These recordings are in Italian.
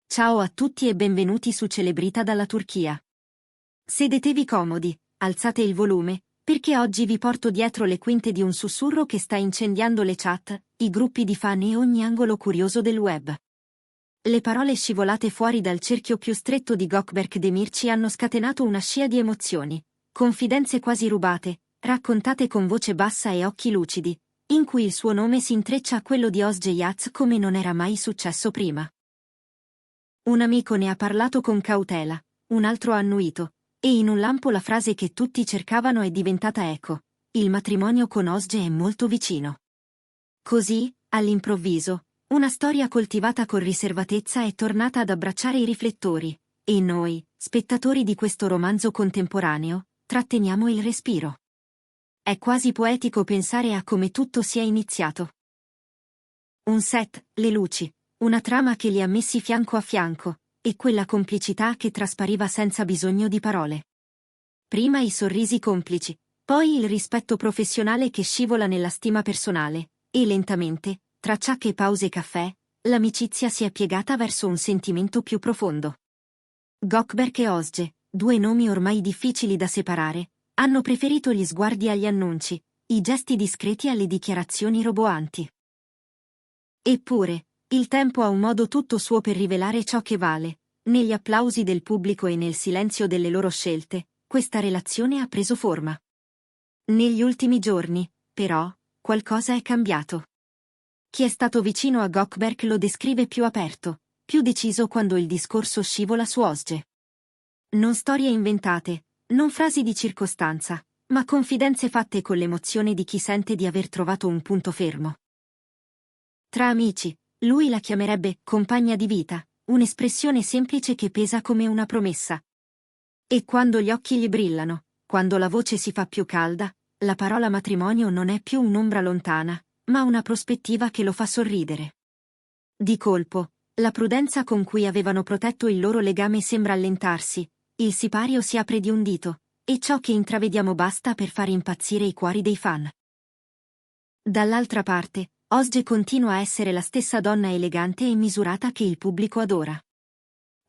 Ciao a tutti e benvenuti su Celebrita dalla Turchia. Sedetevi comodi, alzate il volume, perché oggi vi porto dietro le quinte di un sussurro che sta incendiando le chat, i gruppi di fan e ogni angolo curioso del web. Le parole scivolate fuori dal cerchio più stretto di Gökberk Demirci hanno scatenato una scia di emozioni, confidenze quasi rubate, raccontate con voce bassa e occhi lucidi, in cui il suo nome si intreccia a quello di Özge Yaz come non era mai successo prima. Un amico ne ha parlato con cautela, un altro ha annuito, e in un lampo la frase che tutti cercavano è diventata eco: il matrimonio con Özge è molto vicino. Così, all'improvviso, una storia coltivata con riservatezza è tornata ad abbracciare i riflettori, e noi, spettatori di questo romanzo contemporaneo, tratteniamo il respiro. È quasi poetico pensare a come tutto sia iniziato. Un set, le luci, una trama che li ha messi fianco a fianco, e quella complicità che traspariva senza bisogno di parole. Prima i sorrisi complici, poi il rispetto professionale che scivola nella stima personale, e lentamente, tra ciacche e pause caffè, l'amicizia si è piegata verso un sentimento più profondo. Gökberk e Özge, due nomi ormai difficili da separare, hanno preferito gli sguardi agli annunci, i gesti discreti alle dichiarazioni roboanti. Eppure, il tempo ha un modo tutto suo per rivelare ciò che vale. Negli applausi del pubblico e nel silenzio delle loro scelte, questa relazione ha preso forma. Negli ultimi giorni, però, qualcosa è cambiato. Chi è stato vicino a Gökberk lo descrive più aperto, più deciso quando il discorso scivola su Özge. Non storie inventate, non frasi di circostanza, ma confidenze fatte con l'emozione di chi sente di aver trovato un punto fermo. Tra amici, lui la chiamerebbe compagna di vita, un'espressione semplice che pesa come una promessa. E quando gli occhi gli brillano, quando la voce si fa più calda, la parola matrimonio non è più un'ombra lontana, ma una prospettiva che lo fa sorridere. Di colpo, la prudenza con cui avevano protetto il loro legame sembra allentarsi, il sipario si apre di un dito, e ciò che intravediamo basta per far impazzire i cuori dei fan. Dall'altra parte, Özge continua a essere la stessa donna elegante e misurata che il pubblico adora.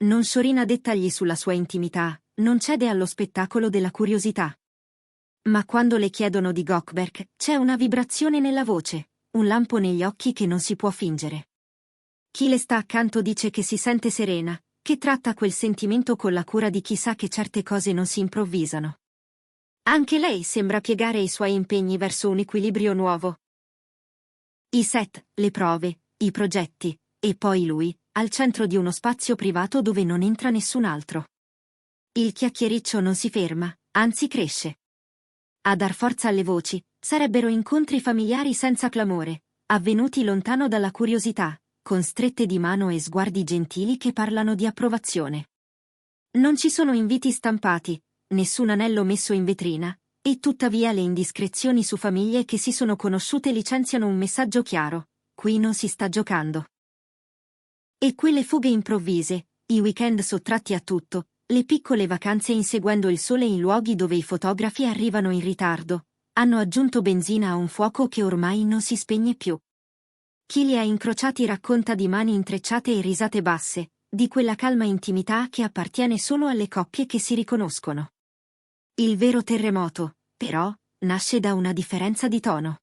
Non sciorina dettagli sulla sua intimità, non cede allo spettacolo della curiosità. Ma quando le chiedono di Gökberk, c'è una vibrazione nella voce, un lampo negli occhi che non si può fingere. Chi le sta accanto dice che si sente serena, che tratta quel sentimento con la cura di chi sa che certe cose non si improvvisano. Anche lei sembra piegare i suoi impegni verso un equilibrio nuovo. I set, le prove, i progetti, e poi lui, al centro di uno spazio privato dove non entra nessun altro. Il chiacchiericcio non si ferma, anzi cresce. A dar forza alle voci, sarebbero incontri familiari senza clamore, avvenuti lontano dalla curiosità, con strette di mano e sguardi gentili che parlano di approvazione. Non ci sono inviti stampati, nessun anello messo in vetrina, e tuttavia le indiscrezioni su famiglie che si sono conosciute licenziano un messaggio chiaro: qui non si sta giocando. E quelle fughe improvvise, i weekend sottratti a tutto, le piccole vacanze inseguendo il sole in luoghi dove i fotografi arrivano in ritardo, hanno aggiunto benzina a un fuoco che ormai non si spegne più. Chi li ha incrociati racconta di mani intrecciate e risate basse, di quella calma intimità che appartiene solo alle coppie che si riconoscono. Il vero terremoto, però, nasce da una differenza di tono.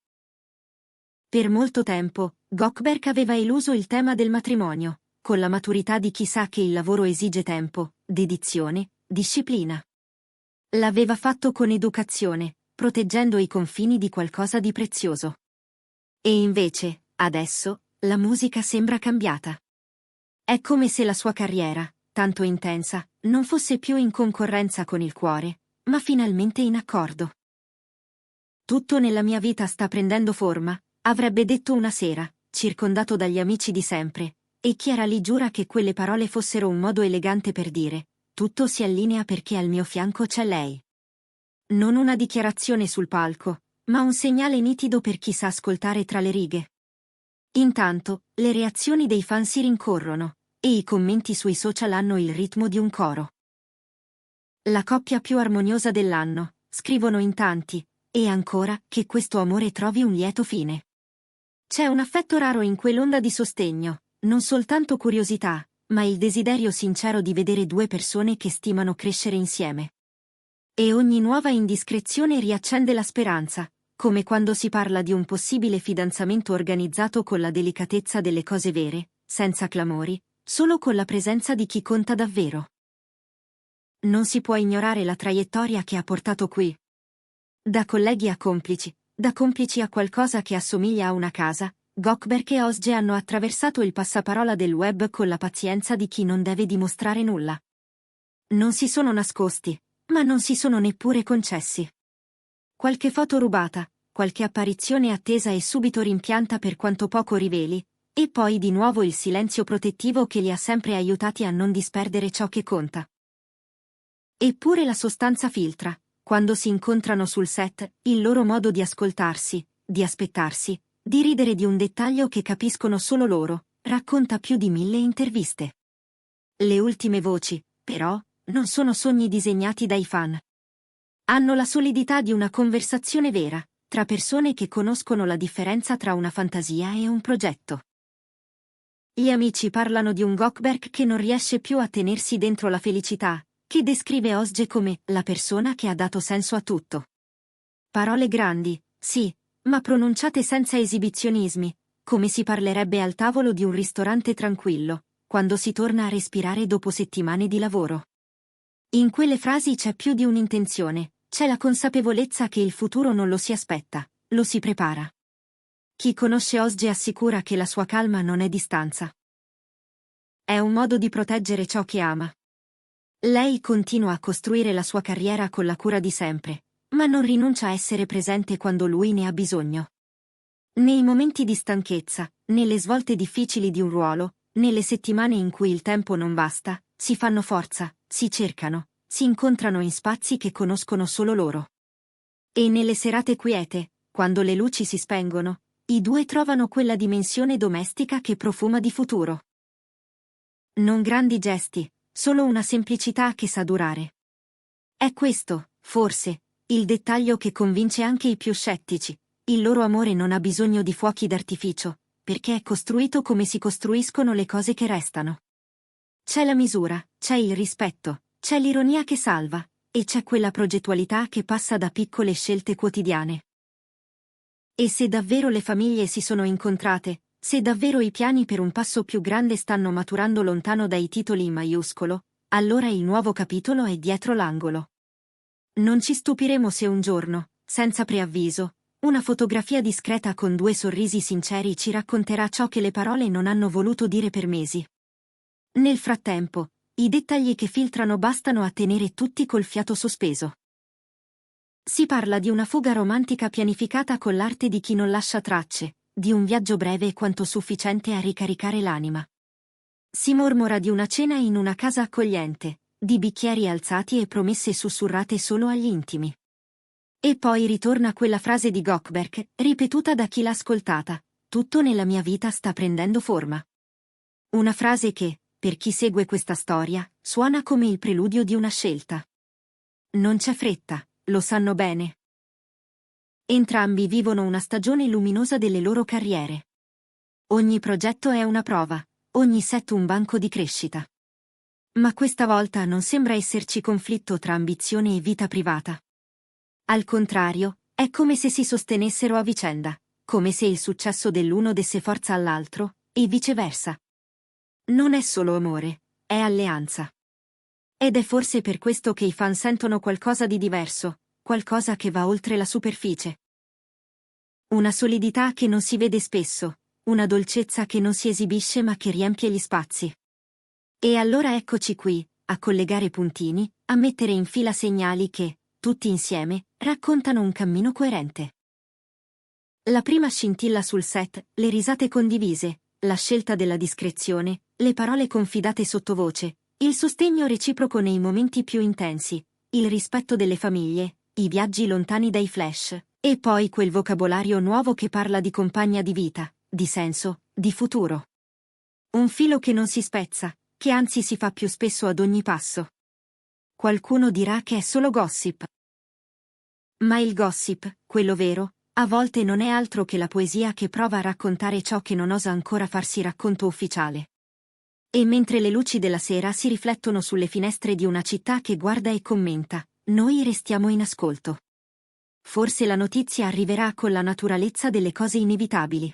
Per molto tempo, Gökberk aveva eluso il tema del matrimonio, con la maturità di chi sa che il lavoro esige tempo, dedizione, disciplina. L'aveva fatto con educazione, proteggendo i confini di qualcosa di prezioso. E invece, adesso, la musica sembra cambiata. È come se la sua carriera, tanto intensa, non fosse più in concorrenza con il cuore, ma finalmente in accordo. Tutto nella mia vita sta prendendo forma, avrebbe detto una sera, circondato dagli amici di sempre, e chi era lì giura che quelle parole fossero un modo elegante per dire: tutto si allinea perché al mio fianco c'è lei. Non una dichiarazione sul palco, ma un segnale nitido per chi sa ascoltare tra le righe. Intanto, le reazioni dei fan si rincorrono, e i commenti sui social hanno il ritmo di un coro. La coppia più armoniosa dell'anno, scrivono in tanti, e ancora, che questo amore trovi un lieto fine. C'è un affetto raro in quell'onda di sostegno, non soltanto curiosità, ma il desiderio sincero di vedere due persone che stimano crescere insieme. E ogni nuova indiscrezione riaccende la speranza, come quando si parla di un possibile fidanzamento organizzato con la delicatezza delle cose vere, senza clamori, solo con la presenza di chi conta davvero. Non si può ignorare la traiettoria che ha portato qui. Da colleghi a complici, da complici a qualcosa che assomiglia a una casa, Gökberk e Özge hanno attraversato il passaparola del web con la pazienza di chi non deve dimostrare nulla. Non si sono nascosti, ma non si sono neppure concessi. Qualche foto rubata, qualche apparizione attesa e subito rimpianta per quanto poco riveli, e poi di nuovo il silenzio protettivo che li ha sempre aiutati a non disperdere ciò che conta. Eppure la sostanza filtra, quando si incontrano sul set, il loro modo di ascoltarsi, di aspettarsi, di ridere di un dettaglio che capiscono solo loro, racconta più di 1000 interviste. Le ultime voci, però, non sono sogni disegnati dai fan. Hanno la solidità di una conversazione vera, tra persone che conoscono la differenza tra una fantasia e un progetto. Gli amici parlano di un Gökberk che non riesce più a tenersi dentro la felicità, che descrive Özge come la persona che ha dato senso a tutto. Parole grandi, sì, ma pronunciate senza esibizionismi, come si parlerebbe al tavolo di un ristorante tranquillo, quando si torna a respirare dopo settimane di lavoro. In quelle frasi c'è più di un'intenzione, c'è la consapevolezza che il futuro non lo si aspetta, lo si prepara. Chi conosce Özge assicura che la sua calma non è distanza. È un modo di proteggere ciò che ama. Lei continua a costruire la sua carriera con la cura di sempre, ma non rinuncia a essere presente quando lui ne ha bisogno. Nei momenti di stanchezza, nelle svolte difficili di un ruolo, nelle settimane in cui il tempo non basta, si fanno forza, si cercano, si incontrano in spazi che conoscono solo loro. E nelle serate quiete, quando le luci si spengono, i due trovano quella dimensione domestica che profuma di futuro. Non grandi gesti, solo una semplicità che sa durare. È questo, forse, il dettaglio che convince anche i più scettici. Il loro amore non ha bisogno di fuochi d'artificio, perché è costruito come si costruiscono le cose che restano. C'è la misura, c'è il rispetto, c'è l'ironia che salva, e c'è quella progettualità che passa da piccole scelte quotidiane. E se davvero le famiglie si sono incontrate, se davvero i piani per un passo più grande stanno maturando lontano dai titoli in maiuscolo, allora il nuovo capitolo è dietro l'angolo. Non ci stupiremo se un giorno, senza preavviso, una fotografia discreta con due sorrisi sinceri ci racconterà ciò che le parole non hanno voluto dire per mesi. Nel frattempo, i dettagli che filtrano bastano a tenere tutti col fiato sospeso. Si parla di una fuga romantica pianificata con l'arte di chi non lascia tracce, di un viaggio breve quanto sufficiente a ricaricare l'anima. Si mormora di una cena in una casa accogliente, di bicchieri alzati e promesse sussurrate solo agli intimi. E poi ritorna quella frase di Gökberk, ripetuta da chi l'ha ascoltata: tutto nella mia vita sta prendendo forma. Una frase che, per chi segue questa storia, suona come il preludio di una scelta. Non c'è fretta, lo sanno bene. Entrambi vivono una stagione luminosa delle loro carriere. Ogni progetto è una prova, ogni set un banco di crescita. Ma questa volta non sembra esserci conflitto tra ambizione e vita privata. Al contrario, è come se si sostenessero a vicenda, come se il successo dell'uno desse forza all'altro, e viceversa. Non è solo amore, è alleanza. Ed è forse per questo che i fan sentono qualcosa di diverso, qualcosa che va oltre la superficie. Una solidità che non si vede spesso, una dolcezza che non si esibisce ma che riempie gli spazi. E allora eccoci qui, a collegare puntini, a mettere in fila segnali che, tutti insieme, raccontano un cammino coerente. La prima scintilla sul set, le risate condivise, la scelta della discrezione, le parole confidate sottovoce, il sostegno reciproco nei momenti più intensi, il rispetto delle famiglie, i viaggi lontani dai flash, e poi quel vocabolario nuovo che parla di compagna di vita, di senso, di futuro. Un filo che non si spezza, che anzi si fa più spesso ad ogni passo. Qualcuno dirà che è solo gossip. Ma il gossip, quello vero, a volte non è altro che la poesia che prova a raccontare ciò che non osa ancora farsi racconto ufficiale. E mentre le luci della sera si riflettono sulle finestre di una città che guarda e commenta, noi restiamo in ascolto. Forse la notizia arriverà con la naturalezza delle cose inevitabili.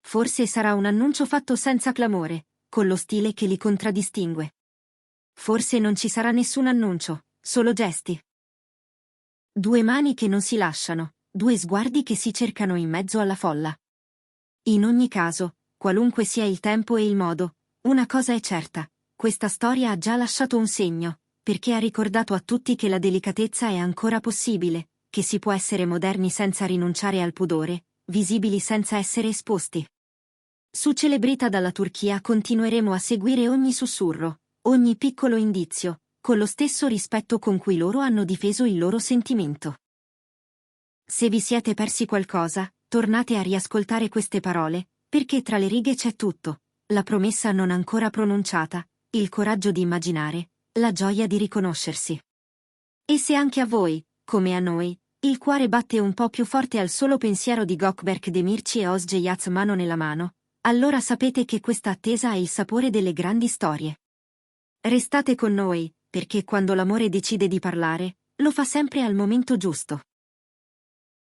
Forse sarà un annuncio fatto senza clamore, con lo stile che li contraddistingue. Forse non ci sarà nessun annuncio, solo gesti. Due mani che non si lasciano, due sguardi che si cercano in mezzo alla folla. In ogni caso, qualunque sia il tempo e il modo, una cosa è certa, questa storia ha già lasciato un segno, perché ha ricordato a tutti che la delicatezza è ancora possibile, che si può essere moderni senza rinunciare al pudore, visibili senza essere esposti. Su Celebrita dalla Turchia continueremo a seguire ogni sussurro, ogni piccolo indizio, con lo stesso rispetto con cui loro hanno difeso il loro sentimento. Se vi siete persi qualcosa, tornate a riascoltare queste parole, perché tra le righe c'è tutto, la promessa non ancora pronunciata, il coraggio di immaginare, la gioia di riconoscersi. E se anche a voi, come a noi, il cuore batte un po' più forte al solo pensiero di Gökberk Demirci e Özge Yaz mano nella mano, allora sapete che questa attesa è il sapore delle grandi storie. Restate con noi, perché quando l'amore decide di parlare, lo fa sempre al momento giusto.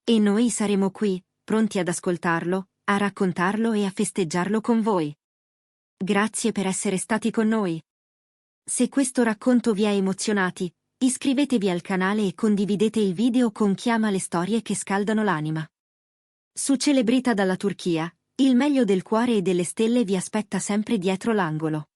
E noi saremo qui, pronti ad ascoltarlo, a raccontarlo e a festeggiarlo con voi. Grazie per essere stati con noi. Se questo racconto vi ha emozionati, iscrivetevi al canale e condividete il video con chi ama le storie che scaldano l'anima. Su Celebrita dalla Turchia, il meglio del cuore e delle stelle vi aspetta sempre dietro l'angolo.